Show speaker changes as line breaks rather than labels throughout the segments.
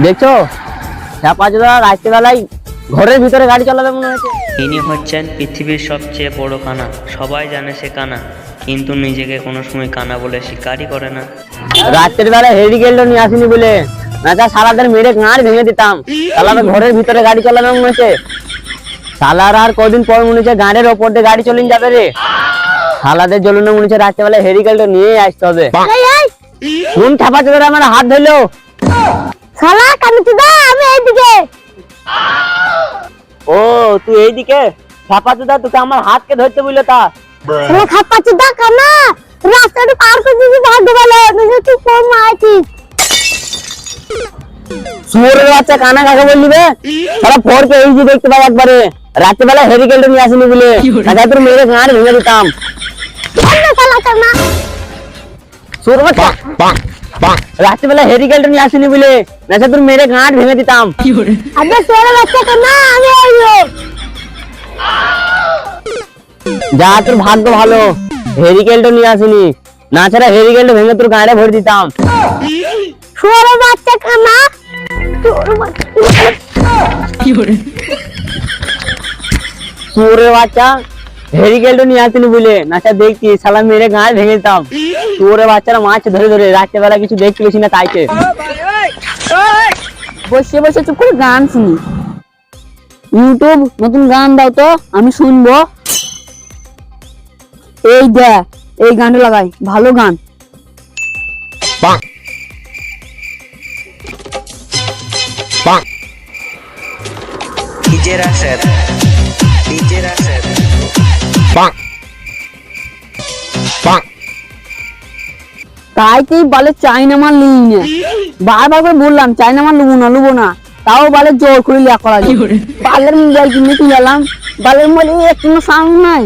দেখছো চাপাচোদা রাত্রিবেলায় ঘরের ভিতরে গাড়ি চালাবে মনে হচ্ছে।
ইনি হচ্ছেন পৃথিবীর সবচেয়ে বড় কানা। সবাই জানে সে কানা, কিন্তু নিজেকে কোনো সময় কানা বলে স্বীকারই করে না।
রাত্রের বেলা হেরিকেলটা নিয়ে আসিনি বলে না সারাদের মেরে গাঁড় ভেঙে দিতাম। চালাবে ঘরের ভিতরে গাড়ি চালাবে মনে হচ্ছে। সালার আর কদিন পর মনে হচ্ছে গাঁড়ের ওপর দিয়ে গাড়ি চলে যাবে রে। সালাদের জন্য মনে হচ্ছে রাত্রেবেলা হেরিকেলটা নিয়ে আসতে হবে। কোন চাপাচোদা আমার হাত ধরলো?
শালা কানুচুদা, আমি এইদিকে।
ও তুই এইদিকে? চাপাচোদা তোকে আমার হাতকে ধরতে বললো তা?
শালা খাপাচুদা কানা, রাস্তাটা পার করে দিবি ভাগ্য ভালো, নইলে তুই কোন মাইছিস।
শুয়োরের বাচ্চা কানা কাকে বললি বে? সারা ফোরকে এই যে দেখতে পাই একবারে। রাত্রিবেলা হেরিকেলটা নিয়ে আসিনি বলে না তোর মেরে গাঁড় ভেঙে দিতাম।
শালা কানা,
শুয়োরের বাচ্চা রাত্রিবেলা হেরিকেলটা নিয়ে আসিনি বলে না তোর মেরে গাঁড় ভেঙে দিতাম।
আবে তোর বাচ্চা কানা, আমি আইবো।
যা তোর ভাগ্য ভালো, হেরিকেলটা নিয়ে আসিনি, না ছাড়া হেরিকেলটা ভেঙে তোর গাঁড়ে ভরে দিতাম।
তোর বাচ্চা কানা, তোর বাচ্চা
শুয়োরের বাচ্চা হেরিকেলটা নিয়ে আসিনি বলে না দেখছি শালা মেরে গাঁড় ভেঙে দিতাম। শুয়োরের বাচ্চারা মাছ ধরে ধরে রাত্রেবেলা কিছু দেখতে পেয়েছি না তাইতে বসে বসে চুপ করে গান শুনি। ইউটিউব নতুন গান দাও তো, আমি শুনবো। এই দেখ, এই গানটা লাগাই, ভালো গান।
DJ Rashed, DJ Rashed.
তাই তুই বলে চাইনা মাল নিই না, বারবার করে বললাম চাইনা মাল লুবো না, তাও বলে জোর করে লিয়া করা যায়। বালের মোবাইল কিনে তুই এলাম, বালের মোবাইল কোনো সাউন্ড নাই।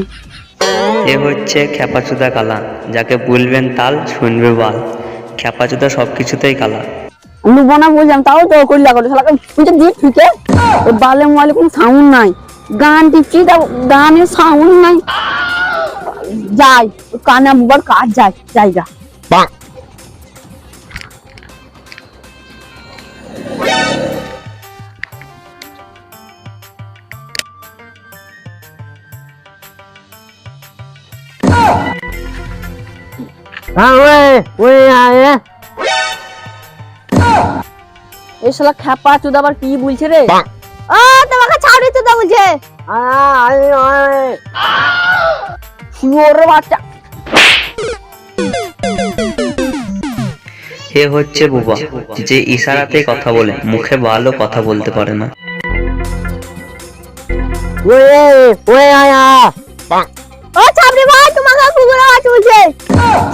এ হচ্ছে খেপাচুদা কালা, যাকে বলবেন তাল শুনবে বাল। খেপাচুদা সবকিছুতেই কালা।
লুবো না বললাম, তাও জোর করে লিয়া করে। শালাকে তুই দিয়ে ঠিকে ওই বালের মোবাইলে কোনো সাউন্ড নাই, গান দিচ্ছি তা গানের সাউন্ড নাই। যাই কানা বুবার কাজ যায় জায়গা। এই শালা খেপা চুদা আবার কি বলছে রে?
ও তোমাকে ছাড়ি তো বলছে।
শুয়োরের বাচ্চা।
এ হচ্ছে বুবা, যে ইশারাতে কথা বলে, মুখে ভালো কথা বলতে পারে না।
ও ছাবরি ভাই, তোমাকে কুকুর আওয়াজ বলছে।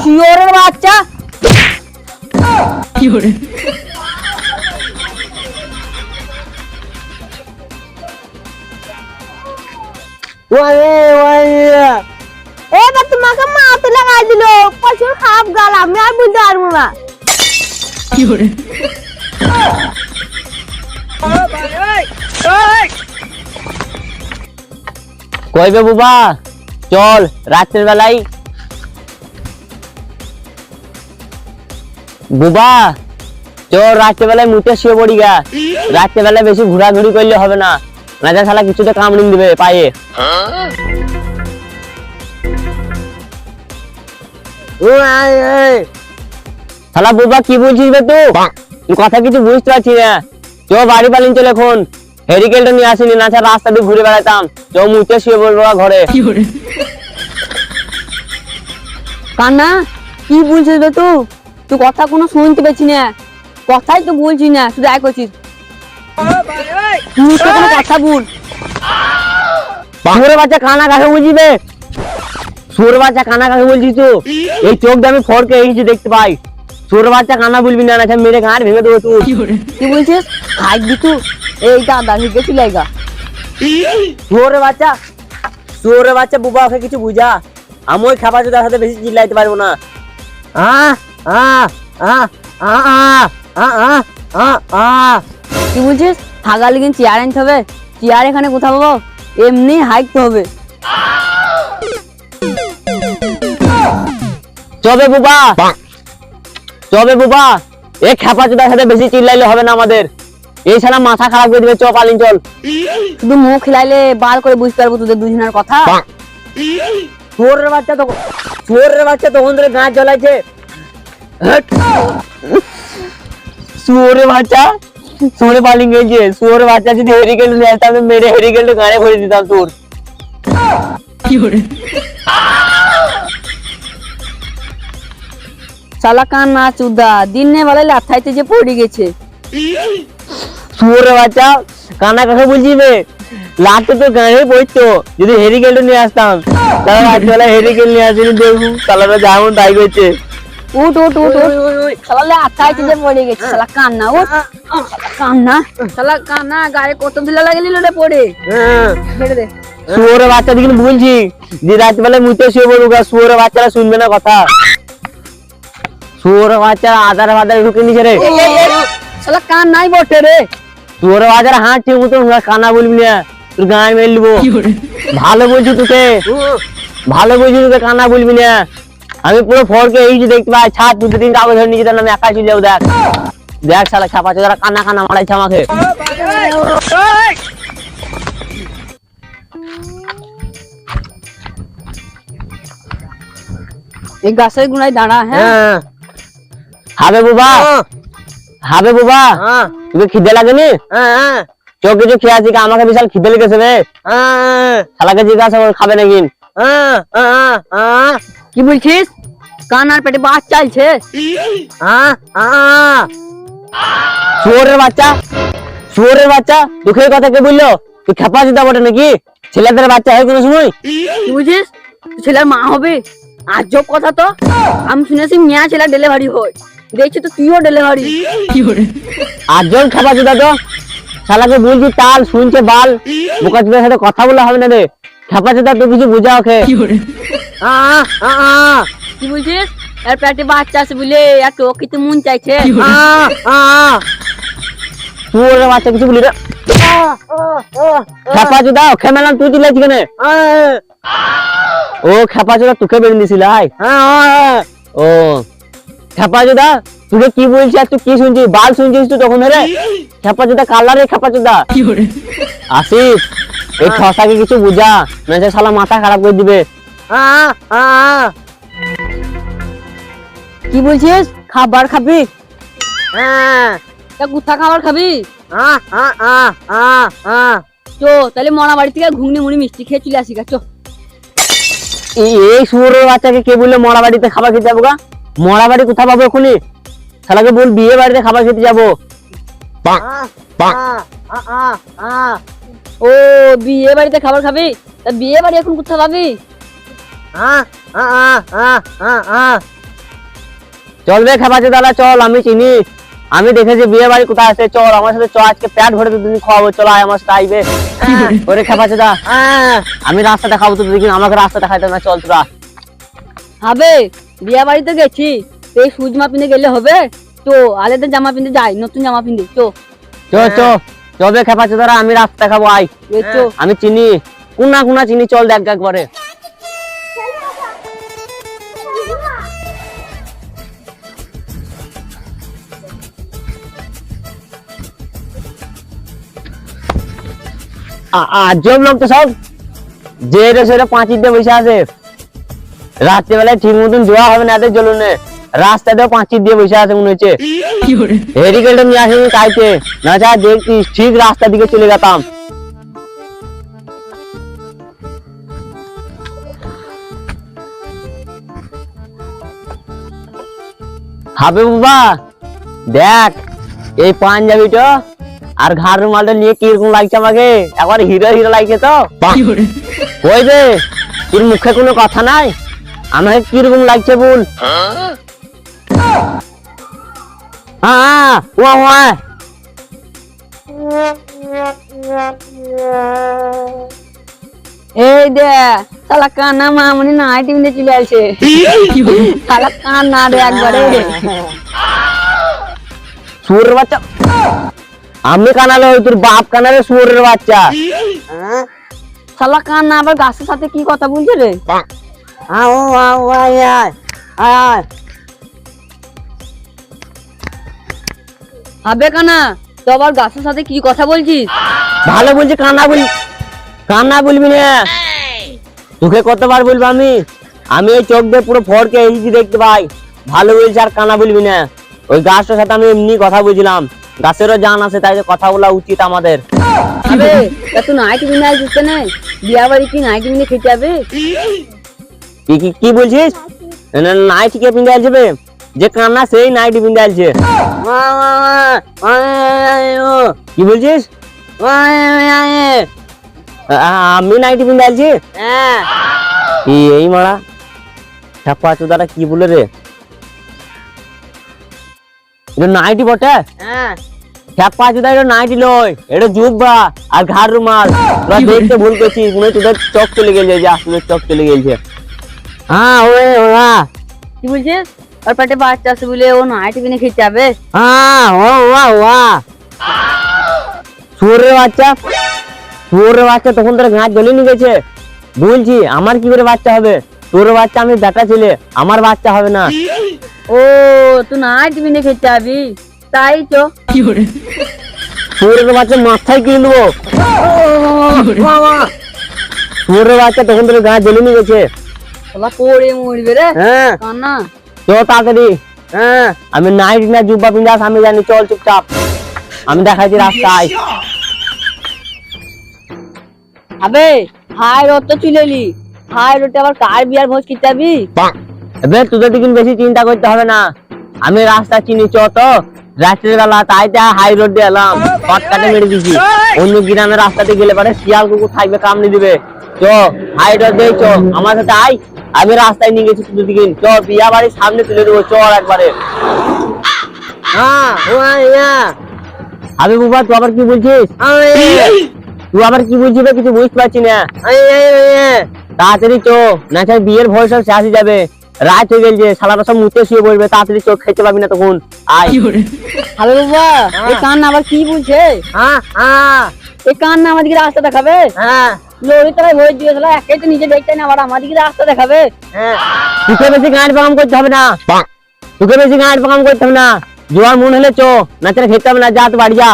শুয়োরের বাচ্চা।
এবার তোমাকে মাথা লাগাই দিল, প্রচুর খারাপ গাল, আমি আর বলতে পারবো না।
কইবে বুবা চল রাত্রের বেলায়। বুবা চল রাত্রের বেলায় মুখে শুয়ে পড়ি গা। রাত্রের বেলায় বেশি ঘোরাঘুরি করলে হবে না, না যা শালা কিছুতে কামড়িয়ে দিবে পায়ে। শালা বুবা কি বলছিস বে তুই কথা কিছু বুঝতে পারছি না। চো বাড়ি পালিন চল এখন, হেরিকেলটা নিয়ে আসিনি, না ছাড়া রাস্তা দিয়ে ঘুরে বেড়াতাম। চো মুখে শুয়ে বলবো ঘরে। কান্না কি বলছিস বে তুই কথা কোনো শুনতে পাচ্ছি না, কথাই তো বলছি না, শুধু এক করছিস। তুই তো কোনো কথা বল। শুয়োরের বাচ্চা কানা কাকে বলছিস? শুয়োরের বাচ্চা কানা কাকে বলছিস? তো এই চোখ দিয়ে আমি ফড়কে এই কিছু দেখতে পাই। শুয়োরের বাচ্চা কানা বলবি না, না মেরে গাঁট ভেঙে দেবো। তুই কি বলছিস? খাই দি তুই এই দাদা গেছিল গা। শুয়োরের বাচ্চা, শুয়োরের বাচ্চা বুবা, ওকে কিছু বুঝা। আমি ওই খাবার তার সাথে বেশি চিল্লাইতে পারবো না। কি বলছিস? থাকা লেগে চেয়ার আনতে হবে? চেয়ার এখানে কোথাও পাবো? এমনি হাইটতে হবে। চবে বুবা, চবে বুবা, এই খেপা চোদার সাথে বেশি চিল্লাইলে হবে না আমাদের, এই ছাড়া মাথা খারাপ করে দিবে। চ পালিন চল।
শুধু মুখ খিলাইলে বাল করে বুঝতে পারবো তোদের দুজনের কথা।
শুয়োরের বাচ্চা তো, শুয়োরের বাচ্চা তখন ধরে গাছ জ্বলাইছে। হ্যাট। শুয়োরের বাচ্চা, শুয়োরে পালিং গেছে। শুয়োরের বাচ্চা যদি হেরিকেল নিয়ে আসতাম তো মেরে হেরিকেলটা গাড়ে ভরে দিতাম তোর।
শালা কানা চুদা দিনে বেলায় লাথাইতে যে পড়ে গেছে।
শুয়োরের বাচ্চা কানা কাকে বলছি বে, লাগতো তো গাড়ে পড়তো যদি হেরিকেলটা নিয়ে আসতাম। তাহলে রাত্রিবেলা হেরিকেল নিয়ে আসিনি দেখু তাহলে যেমন তাই করছে।
উঠ উঠ উঠ উঠ, শালা লাথাইতে যে পড়ে গেছে। শালা কান্না উঠ, শালা কান্না, শালা কান্না গায়ে কত দিলা লাগেলিল রে পড়ে। ছেড়ে দে।
শুয়োরের বাচ্চা দিকে বলছি যে রাত্রিবেলা মুতে শুয়ে পড়ুক, শুয়োরের বাচ্চারা শুনবে না কথা। শুয়োরের বাচ্চা আধার বাধারে ঢুকে নিছে রে।
শালা কান নাই বটে রে।
শুয়োরের বাচ্চারা হাঁট ঠিক মতো কানা বলবি না, তোর গায়ে মেরে নিবো। ভালো বলছি তোকে, ভালো বলছি তোকে, কানা বলবি না। আমি পুরো ফোরকে এই যে দেখতে পাই ছাদ দুটো তিন কাগজ ধরে নিচে আমি একাই চলে যাবো। দেখ দেখ শালা ছাপা চোদারা কান্না কান্না মারাইছে আমাকে।
এই গাছের গুড়ায় দাঁড়া। হ্যাঁ
হবে বুবা, হবে বুবা, তোকে খিদে লাগেনি? চোখ কিছু খেয়ে আছি, আমাকে বিশাল খিদে লেগেছে রে। শালাকে জিজ্ঞাসা করে খাবে নাকি।
কি বলছিস? কান আর পেটে বাস চাইছে।
শুয়োরের বাচ্চা, শুয়োরের বাচ্চা, দুঃখের কথা কে বললো? তুই খেপা দিতে বটে নাকি? ছেলেদের বাচ্চা হয় কোনো সময়?
কি বুঝিস? ছেলের মা হবে? আজব কথা তো। আমি শুনেছি মেয়া ছেলে ডেলিভারি হয়, দেখছি তো তুইও ডেলিভারি।
আটজন খেপা দিতা তো। শালাকে বলছি তাল শুনছে বাল, বোকা চোদার সাথে কথা বলা হবে না রে। খেপা দিতা তো কিছু বুঝা ওকে।
কি বুঝিস? এর পেটে বাচ্চা আছে বলে আর তো কিছু মন চাইছে।
শুয়োরের বাচ্চা কিছু বলি রে। খেপা চোদা খেমেলাম, তুই চিল্লাইছি কেন? ও খেপা চোদা তোকে বেঁধে দিছিল। ও খেপা চোদা তোকে কি বলছি আর তুই কি শুনছিস? বাল শুনছিস তুই তখন রে? খেপা চোদা কালা রে খেপা চোদা। আসিফ এই ঠসাকে কিছু বুঝা, নয়তো শালা মাথা খারাপ করে দিবে।
কি বলছিস? খাবার খাবি? তা গুথা খাবার খাবি? চো তাহলে মরা বাড়ি থেকে ঘুগনি মুড়ি মিষ্টি খেয়ে চলে আসি গা। চো।
এই শুয়োরের বাচ্চাকে কে বললো মরা বাড়িতে খাবার খেতে যাবো গা? মরা বাড়ি কোথা পাবো এখনই? শালাকে বল বিয়ে বাড়িতে খাবার খেতে যাবো।
ও বিয়ে বাড়িতে খাবার খাবি? তা বিয়ে বাড়ি এখন কোথা পাবি?
চল রে খেপাচ্ছে দাদা চল, আমি চিনি, আমি দেখেছি বিয়ে বাড়ি কোথায় আছে। চল আমার সাথে চ, আজকে পেট ভরে তো তুমি খাওয়াবো। চল আয় আমার সাথে আইবে। ওরে খেপাচ্ছে দা, আমি রাস্তা দেখাবো তো, দেখি আমাকে রাস্তা দেখাইতে না। চল তোরা।
হবে বিয়ে বাড়িতে গেছি, এই সুজমা পিনে গেলে হবে? তো আলেদের জামা পিনতে যাই, নতুন জামা পিনতে। চো
চো চো চবে খেপাচ্ছে দাদা, আমি রাস্তা দেখাবো। আয়
চো।
আমি চিনি, কোনা কোনা চিনি। চল দেখ একবারে। আজব লোক তো সব, যে সেটা 5 দিয়ে বসে আছে। রাত্রিবেলায় ঠিক মতন জোয়া হবে না এদের জ্বলনে, রাস্তাতেও 5 দিয়ে বসে আছে মনে হচ্ছে। হেরিকেলটা নিয়ে আসেনি তাইতে, না যা দেখতিস ঠিক রাস্তা দিকে চলে যেতাম। হবে বাবা দেখ এই পাঞ্জাবিটা আর ঘাড় রুমালটা নিয়ে কিরকম লাগছে আমাকে, একবার হিরো হিরো লাগছে তো। ওই যে তোর মুখে কোনো কথা নাই, আমাকে কিরকম লাগছে বল। হ্যাঁ
এই দে শালা কানা মামনি না টিমে চলে আসে। শালা কানা রে একবারে।
শুয়োরের বাচ্চা, আমি কানালে ওই তোর বাপ কানালে শুয়োরের বাচ্চা।
শালা কানা আবার গাছের সাথে কি কথা বলছে রে?
আয় আয়।
আবে কানা তো আবার গাছের সাথে কি কথা বলছিস?
ভালো বলছি, কান্না বলবি না। তোকে কতবার বলবো আমি, আমি এই চোখ দিয়ে পুরো ফড়কে এসেছি দেখতে পাই। ভালো বলছি আর কান্না বলবি না। ওই গাছটার সাথে আমি এমনি কথা বলছিলাম, গাছেরও জান আছে, তাই তো কথা বলা উচিত আমাদের।
আবে তা তুই নাইট বিনে আসছিস কেন? বিয়া বাড়ি কি নাইট বিনে খেতে যাবে?
কি কি কি বলছিস? নাইট কে পিন্ডে আসবে? যে কান্না সেই নাইট পিন্ডে আসছে। কি বলছিস? আমি নাইটি পিন্ডে আসছি। এই মারা ছাপা চোদাটা কি বলে রে? এটা নাইটি বটে। ছাপা চোদা এটা নাইটি লয়, এটা জুব্বা আর ঘাড় রুমাল। তোরা দেখতে ভুল করছিস, মনে হয় তোদের চোখ চলে গেছে, যে আসলে চোখ চলে গেছে। হ্যাঁ ওরে ওরা।
কি বলছিস? ওর পেটে বাচ্চা আছে বলে ও নাইট বিনে খেতে যাবে?
হ্যাঁ ও ওয়া ওয়া। শুয়োরের বাচ্চা, শুয়োরের বাচ্চা তখন তোর গাছ জ্বলে নিয়ে গেছে। বলছি আমার কি করে বাচ্চা হবে? তোর বাচ্চা, আমি বেটা ছেলে, আমার বাচ্চা হবে না।
ও তুই নাইট বিনে খেতে যাবি, তাই তো।
শুয়োরের বাচ্চা মাথায় কিনে দেবো। শুয়োরের বাচ্চা তখন তোর গাছ জ্বলে নিয়ে গেছে।
ওলা পড়ে মরবে রে
হ্যাঁ
কান্না।
চল তাড়াতাড়ি। হ্যাঁ আমি নাইট না জুব্বা পিন্দাস আমি জানি, চল চুপচাপ, আমি দেখাইছি রাস্তায়।
আবে হাই রোড তো চলে এলি, হাই রোডে আবার কার বিয়ার ভোজ খেতে যাবি?
এবার তোদের দিকে বেশি চিন্তা করতে হবে না, আমি রাস্তা চিনি। চ তো রাত্রের বেলা, তাই তো হাই রোড দিয়ে এলাম, শর্টকাটে মেরে দিছি। অন্য গ্রামের রাস্তাতে গেলে পরে শিয়াল কুকুর থাকবে, কামড়ে দিবে। চ হাই রোড দিয়ে চ, আমার সাথে আয়, আমি রাস্তায় নিয়ে গেছি তোদের দিকে। চ বিয়া বাড়ির সামনে তুলে দেবো, চল একবারে। আমি বাবা, তুই আবার কি বলছিস? তুই আবার কি বলছিস? কিছু বুঝতে পারছি না। তাড়াতাড়ি চো, না চাই বিয়ের ভয় সব শেষ হয়ে যাবে। রাত হয়ে গেছে, শালারা সব মুতে শুয়ে পড়বে। তাড়াতাড়ি চোখ খেতে পাবি না তখন। আয়।
হ্যালো বাবা, এই কান্না আবার কি বলছে? এই কান্না আমাদেরকে রাস্তা দেখাবে? লরি তলায় ভোজ দিয়েছিল, একাই তো নিজে দেখতে না, আবার আমাদেরকে রাস্তা দেখাবে?
তোকে বেশি গাঁট পাকাম করতে হবে না, তোকে বেশি গাঁট পাকাম করতে হবে না। জোয়ার মন হলে চো, না চাই খেতে হবে না, যা তো বাড়ি যা।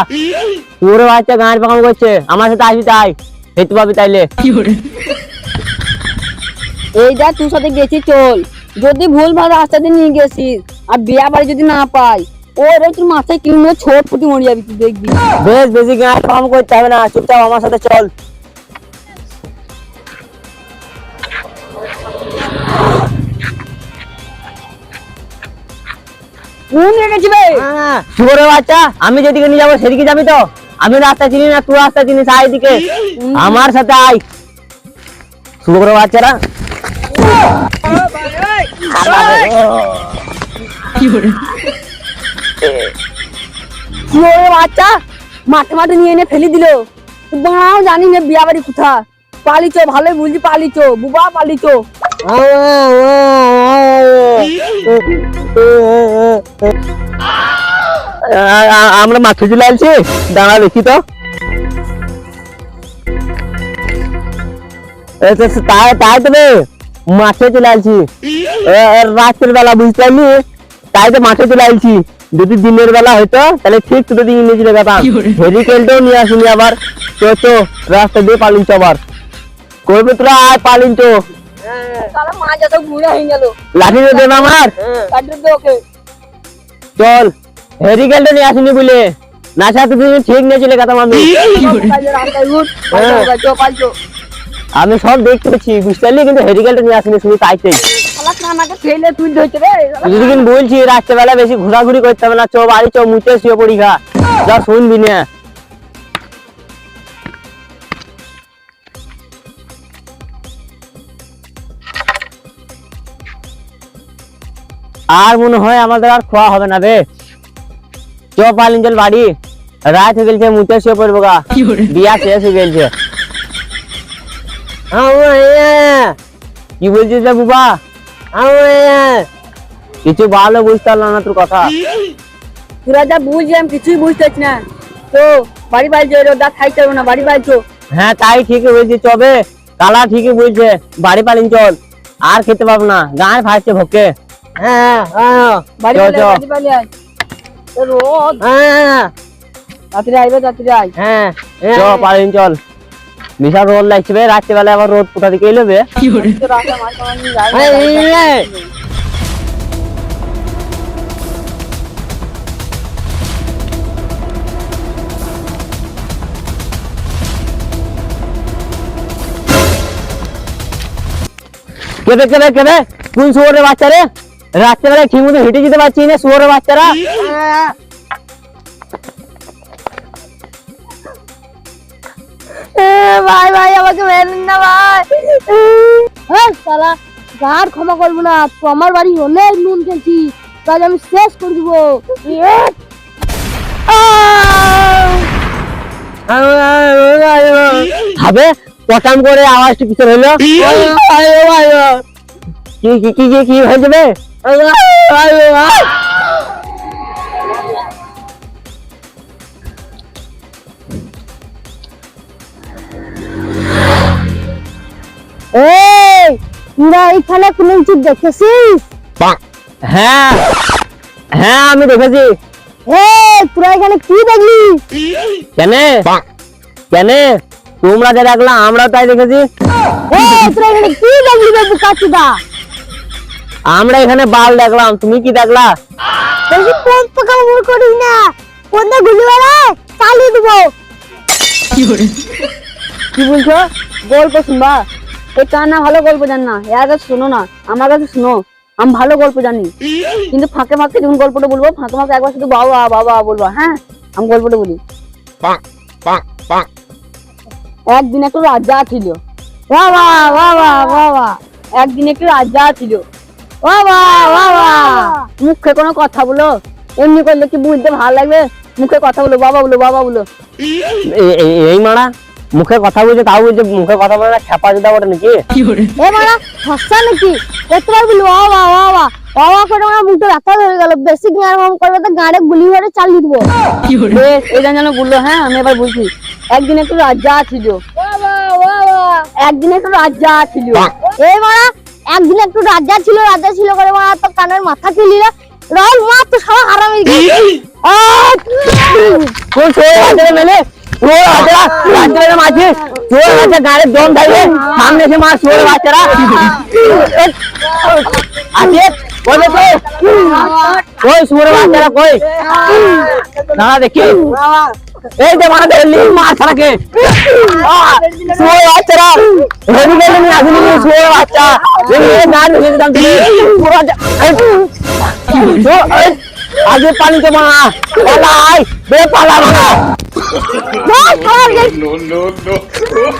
তোর বাচ্চা গাঁট পাকাম করছে, আমার সাথে আসবি, তাই খেতে পাবি তাইলে।
এই যা তোর সাথে গেছি, চল। যদি ভুল ভাল রাস্তাতে নিয়ে গেছিস আর বিয়া বাড়ি যদি না পাই, ওরে তোর মাথায় কিনে ছোট ফুটি মরে যাবি, তুই দেখবি।
বেশ বেশি গাঁট পাকাম করতে হবে না, চুপচাপ আমার সাথে চল।
কোন গেছি বে?
শুয়োরের বাচ্চা, আমি যেদিকে নিয়ে যাবো সেদিকে যাবি তো? আমি রাস্তা চিনি না, তুই রাস্তা চিনিস, আয় এদিকে, আমার সাথে আয়। শুয়োরের বাচ্চারা
শুয়োরের বাচ্চা মাঠে মাঠে নিয়ে এনে ফেলে দিল। বাড়াও জানি না বিয়া বাড়ি কোথা। পালিছো, ভালোই বুঝলি, পালিছো বুবা, পালিছো।
আমরা মাঠে চলে আসছি, দাঁড়া দেখি তো। তাই তবে মাঠে চলে আসছি রাত্রের বেলা, বুঝতে পারলি? তাই তো মাঠে চলে আসছি। যদি দিনের বেলা হইতো তাহলে ঠিক তোদের দিকে নিয়ে চলে যেতাম। হেরিকেলটাও নিয়ে আসিনি আবার। তো রাস্তা দিয়ে পালিঞ্চ আবার করবে তোরা, আয় পালিঞ্চ।
মাছ এত ঘুরে হয়ে গেল,
লাঠি দেবে আমার, চল। হেরিকেলটা নিয়ে আসিনি বলে না, সাথে ঠিক নিয়ে চলে গেতাম আমি। আমি সব দেখতে পেয়েছি, বুঝতে পারলি, কিন্তু হেরিকেলটা নিয়ে আসিনি শুধু তাইতেই। দুদিন বলছি রাত্রেবেলা বেশি ঘোরাঘুরি করতে হবে না, চো বাড়ি চো, মুতে শুয়ে পড়ি খা, যা শুনবি না। আর মনে হয় আমাদের আর খোয়া হবে না বে, চো পালিন চল বাড়ি, রাত হয়ে গেছে, মুতে শুয়ে পড়বো গা, বিয়া শেষ হয়ে গেছে। কি বলছিস রে বুবা? কিছু ভালো বুঝতে পারলাম না তোর কথা।
তোরা যা বুঝলি আমি কিছুই বুঝতে পারছি না। তো বাড়ি বাড়িছো, রোদা খাইতে হবে না, বাড়ি বাড়িছো।
হ্যাঁ তাই ঠিকই বলছি, চবে কালা ঠিকই বলছে, বাড়ি পালিন চল, আর খেতে পাবো না, গায়ে ফাটছে ভোকে। হ্যাঁ হ্যাঁ
বাড়ি
চল,
পালিয়ে
চল।
আয়, বাড়ি পালিয়ে আয়। এ রোদ
হ্যাঁ
তাড়াতাড়ি আইবে তাড়াতাড়ি আয়
হ্যাঁ চল পারিন চল বিশাল রোদ লাগছে বে রাত্রিবেলা আবার রোদ কোথা থেকে এলো বে
তো রাস্তা মাঝখানে যাই
এই, এই, এই। কেবে কেবে কেবে কোন শুয়োরের বাচ্চা রে রাত্রেবেলায় ঠিক মতো হেঁটে যেতে পারছি না শুয়োরের বাচ্চারা
ভাই ভাই আমাকে মেরেন না ভাই হ্যাঁ শালা গার ক্ষমা করবো না তো আমার বাড়ি হলে নুন খেয়েছি তাই আমি শেষ করে দিব
হবে পটাম করে আওয়াজটা কিসের হলো কি কি কি কি হয়ে যাবে
এই তোরা এখানে কোনো কিছু দেখেছিস
হ্যাঁ হ্যাঁ আমি দেখেছি
তোরা এখানে কি দেখলি
কেন কেন তোমরা যা দেখলা আমরা তাই দেখেছি
তোরা এখানে কি দেখলি রে বুকাচুদা
আমরা এখানে বাল দেখলাম তুমি কি দেখলা
বেশি কোন পাকা মুর করিস না কোনটা গুলি মারা চালিয়ে দেবো কি বলছো গল্প শুনবা এই কানা ভালো গল্প জান না এর কাছে শোনো না আমার কাছে শোনো আমি ভালো গল্প জানি কিন্তু ফাঁকে ফাঁকে যখন গল্পটা বলবো ফাঁকে ফাঁকে একবার শুধু বাবা বাবা বলবো হ্যাঁ আমি গল্পটা বলি একদিন একটা রাজা ছিল বাবা বাবা বাবা একদিন একটা রাজা ছিল বাবা বাবা মুখে কোনো কথা বলো এমনি করলে কি বুঝতে ভালো লাগবে মুখে কথা বলো বাবা বলো
এই মারা মুখে কথা বলছে তাও বলছে মুখে কথা বলে না খেপা জুতা বটে নাকি
এ মারা হসা নাকি এতবার বলি বাবা বাবা বাবা করে আমার মুখটা ব্যথা ধরে গেল বেশি জ্ঞান মাম করবে তো গাড়ে গুলি ভরে চালিয়ে দিব বেশ এই যেন বললো হ্যাঁ আমি এবার বলছি একদিন একটু রাজা ছিল একদিন একটু রাজা ছিল এই মারা একদিন একটু রাজা ছিল করে মারা তো কানের মাথা ছিল রাল মা তো সারা হারামি
কোন ছোড়ে বাচ্চারা মেলে চোর বাচ্চারা রাত্রে মাঝে চোর বাচ্চা গাড়ির দম থাকবে সামনে এসে মার চোর বাচ্চারা আছে কই কই চোর বাচ্চারা কই দাঁড়া দেখি এই যে মারা দেখলি মার ছাড়াকে চোর বাচ্চারা হেভি গেলে নিয়ে আসলি চোর বাচ্চা এই গাড়ি ভেঙে দিতাম তুমি চোর বাচ্চা আগে পানিতে মারা পালাই বে পালা মারা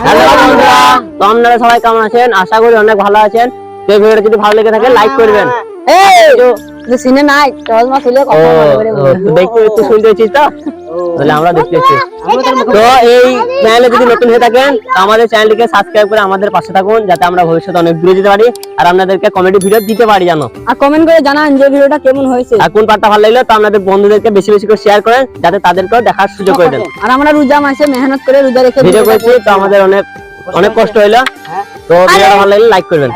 হ্যালো বন্ধুরা তো আপনারা সবাই কেমন আছেন আশা করি অনেক ভালো আছেন তো ভিডিওটা যদি ভালো লেগে থাকে লাইক করবেন
সিনে নাই চশমা খুলে কথা বলে
দেখতে একটু শুনতে হচ্ছিস তো তাহলে আমরা দেখতে হচ্ছি তো এই চ্যানেলে যদি নতুন হয়ে থাকেন তো আমাদের চ্যানেলটিকে সাবস্ক্রাইব করে আমাদের পাশে থাকুন যাতে আমরা ভবিষ্যতে অনেক দূরে যেতে পারি আর আপনাদেরকে কমেডি ভিডিও দিতে পারি জানো
আর কমেন্ট করে জানান যে ভিডিওটা কেমন হয়েছে
আর কোন পার্টটা ভালো লাগলো তো আপনাদের বন্ধুদেরকে বেশি বেশি করে শেয়ার করেন যাতে তাদেরকেও দেখার সুযোগ করে দেন
আর আমরা রোজা মাসে মেহনত করে রোজা রেখে
ভিডিও করেছি তো আমাদের অনেক অনেক কষ্ট হইলো তো ভিডিওটা ভালো লাগলে লাইক করবেন